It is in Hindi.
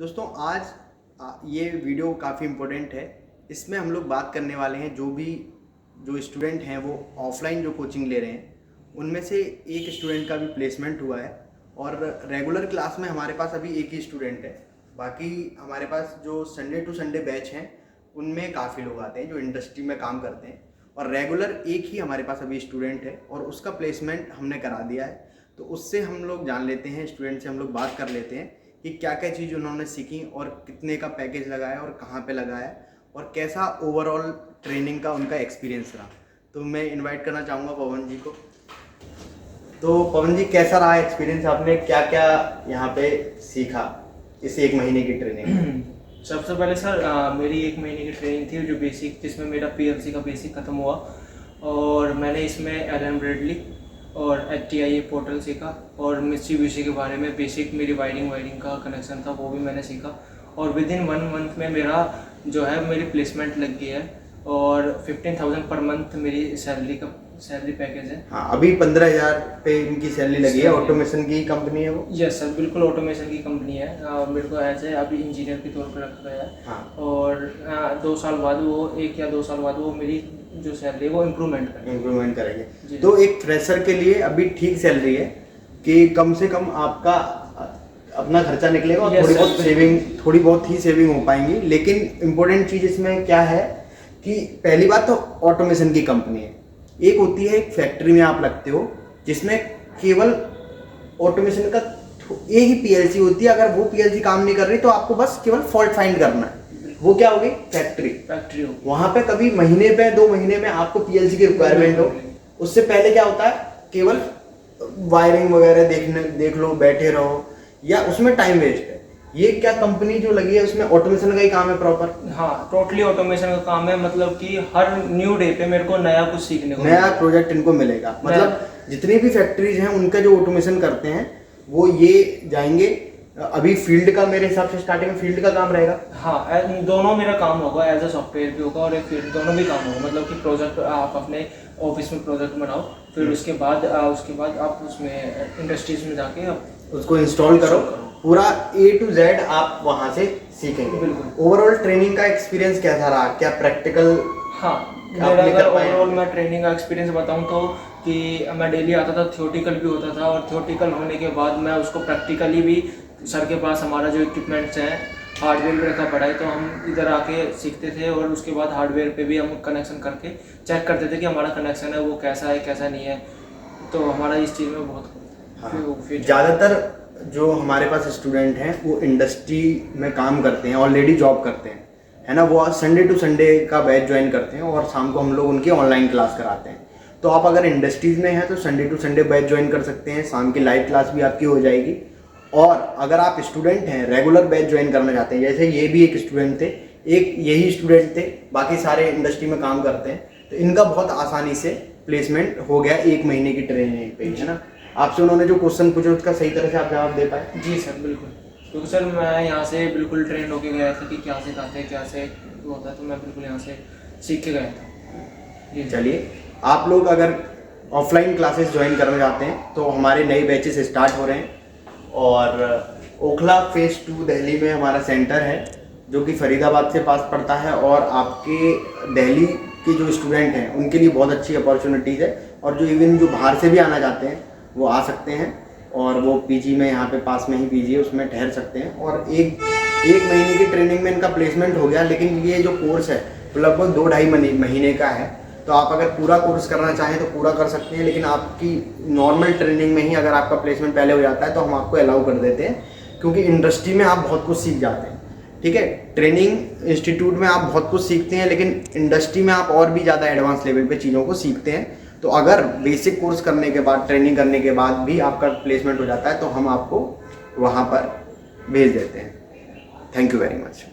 दोस्तों आज ये वीडियो काफ़ी इम्पोर्टेंट है। इसमें हम लोग बात करने वाले हैं जो स्टूडेंट हैं वो ऑफलाइन जो कोचिंग ले रहे हैं उनमें से एक स्टूडेंट का भी प्लेसमेंट हुआ है और रेगुलर क्लास में हमारे पास अभी एक ही स्टूडेंट है। बाकी हमारे पास जो संडे टू संडे बैच हैं उनमें काफ़ी लोग आते हैं जो इंडस्ट्री में काम करते हैं और रेगुलर एक ही हमारे पास अभी स्टूडेंट है और उसका प्लेसमेंट हमने करा दिया है। तो उससे हम लोग जान लेते हैं, स्टूडेंट से हम लोग बात कर लेते हैं कि क्या क्या चीज़ उन्होंने सीखी और कितने का पैकेज लगाया और कहाँ पे लगाया और कैसा ओवरऑल ट्रेनिंग का उनका एक्सपीरियंस रहा। तो मैं इनवाइट करना चाहूँगा पवन जी को। तो पवन जी, कैसा रहा एक्सपीरियंस, आपने क्या क्या यहाँ पे सीखा इस एक महीने की ट्रेनिंग? सबसे पहले सर मेरी 1 महीने की ट्रेनिंग थी जो बेसिक, जिसमें मेरा पीएलसी का बेसिक ख़त्म हुआ और मैंने इसमें एलन ब्रेडली और HTIA पोर्टल सीखा और मित्सुबिशी के बारे में बेसिक मेरी वायरिंग का कनेक्शन था वो भी मैंने सीखा और विद इन 1 मंथ में मेरा जो है मेरी प्लेसमेंट लग गई है और 15,000 पर मंथ मेरी सैलरी पैकेज है। हाँ, अभी 15,000 पे इनकी सैलरी लगी है। ऑटोमेशन की कंपनी है वो? यस सर, बिल्कुल ऑटोमेशन की कंपनी है। मेरे को एज ए अभी इंजीनियर के तौर पर रखा गया है। हाँ। और 2 साल बाद वो 1 या 2 साल बाद वो मेरी जो सैलरी है वो इम्प्रूवमेंट करेंगे। तो एक फ्रेशर के लिए अभी ठीक सैलरी है कि कम से कम आपका अपना खर्चा निकलेगा और थोड़ी बहुत ही सेविंग हो पाएंगी। लेकिन इम्पोर्टेंट चीज़ इसमें क्या है कि पहली बात तो ऑटोमेशन की कंपनी है। एक होती है एक फैक्ट्री में आप लगते हो जिसमें केवल ऑटोमेशन का एक ही पीएलसी होती है। अगर वो पीएलसी काम नहीं कर रही तो आपको बस केवल फॉल्ट फाइंड करना है। वो क्या होगी? फैक्ट्री हो। वहां पे कभी महीने पे 2 महीने में आपको पीएलसी की रिक्वायरमेंट हो। उससे पहले क्या होता है, केवल वायरिंग वगैरह देख लो, बैठे रहो या उसमें टाइम वेस्ट है। ये क्या कंपनी जो लगी है उसमें ऑटोमेशन का ही काम है प्रॉपर? हाँ, टोटली ऑटोमेशन का काम है। मतलब कि हर न्यू डे पे मेरे को नया कुछ सीखने को, नया प्रोजेक्ट इनको मिलेगा। मतलब जितनी भी फैक्ट्रीज हैं उनका जो ऑटोमेशन करते हैं वो ये जाएंगे। अभी फील्ड का मेरे हिसाब से स्टार्टिंग में फील्ड का काम रहेगा। हाँ, दोनों मेरा काम होगा, एज अ सॉफ्टवेयर भी होगा और एक फील्ड, दोनों भी काम होगा। मतलब कि प्रोजेक्ट आप अपने ऑफिस में प्रोजेक्ट बनाओ, फिर उसके बाद आप उसमें इंडस्ट्रीज में जाके उसको इंस्टॉल करो। पूरा A to Z आप वहाँ से सीखेंगे। बिल्कुल। ओवरऑल ट्रेनिंग का एक्सपीरियंस कैसा रहा? क्या प्रैक्टिकल? हाँ, मेरा अगर ओवरऑल मैं ट्रेनिंग का एक्सपीरियंस बताऊँ तो कि मैं डेली आता था, थ्योरेटिकल भी होता था और थ्योरेटिकल होने के बाद मैं उसको प्रैक्टिकली भी सर के पास हमारा जो इक्विपमेंट्स हैं, हार्डवेयर भी रखा पड़ा है, तो हम इधर आके सीखते थे और उसके बाद हार्डवेयर पे भी हम कनेक्शन करके चेक करते थे कि हमारा कनेक्शन है वो कैसा है कैसा नहीं है। तो हमारा इस चीज़ में बहुत ज़्यादातर जो हमारे पास स्टूडेंट हैं वो इंडस्ट्री में काम करते हैं, ऑलरेडी जॉब करते हैं, है ना। वो संडे टू संडे का बैच ज्वाइन करते हैं और शाम को हम लोग उनकी ऑनलाइन क्लास कराते हैं। तो आप अगर इंडस्ट्रीज़ में हैं तो Sunday to Sunday batch join कर सकते हैं, शाम की लाइव क्लास भी आपकी हो जाएगी। और अगर आप स्टूडेंट हैं, रेगुलर बैच ज्वाइन करना चाहते हैं, जैसे ये भी एक स्टूडेंट थे, एक यही स्टूडेंट थे, बाकी सारे इंडस्ट्री में काम करते हैं, तो इनका बहुत आसानी से प्लेसमेंट हो गया 1 महीने की ट्रेनिंग पे, है ना। आपसे उन्होंने जो क्वेश्चन पूछे उसका सही तरह से आप जवाब दे पाए? जी सर, बिल्कुल। क्योंकि सर मैं यहाँ से बिल्कुल ट्रेंड होके गया था कि क्या सिखाते हैं, क्या से होता है, तो मैं बिल्कुल यहाँ से सीख के गया था। जी चलिए, आप लोग अगर ऑफलाइन क्लासेस ज्वाइन करना चाहते हैं तो हमारे नए बैचेस स्टार्ट हो रहे हैं और ओखला फेज़ 2 दिल्ली में हमारा सेंटर है जो कि फरीदाबाद से पास पड़ता है और आपके दिल्ली के जो स्टूडेंट हैं उनके लिए बहुत अच्छी अपॉर्चुनिटीज़ है और जो इवन जो बाहर से भी आना चाहते हैं वो आ सकते हैं और वो पीजी में, यहाँ पे पास में ही पीजी है, उसमें ठहर सकते हैं। और एक महीने की ट्रेनिंग में इनका प्लेसमेंट हो गया। लेकिन ये जो कोर्स है वो लगभग 2-2.5 महीने का है। तो आप अगर पूरा कोर्स करना चाहें तो पूरा कर सकते हैं, लेकिन आपकी नॉर्मल ट्रेनिंग में ही अगर आपका प्लेसमेंट पहले हो जाता है तो हम आपको अलाउ कर देते हैं, क्योंकि इंडस्ट्री में आप बहुत कुछ सीख जाते हैं। ठीक है, ट्रेनिंग इंस्टीट्यूट में आप बहुत कुछ सीखते हैं, लेकिन इंडस्ट्री में आप और भी ज़्यादा एडवांस लेवल पे चीज़ों को सीखते हैं। तो अगर बेसिक कोर्स करने के बाद, ट्रेनिंग करने के बाद भी आपका प्लेसमेंट हो जाता है तो हम आपको वहाँ पर भेज देते हैं। Thank you very much.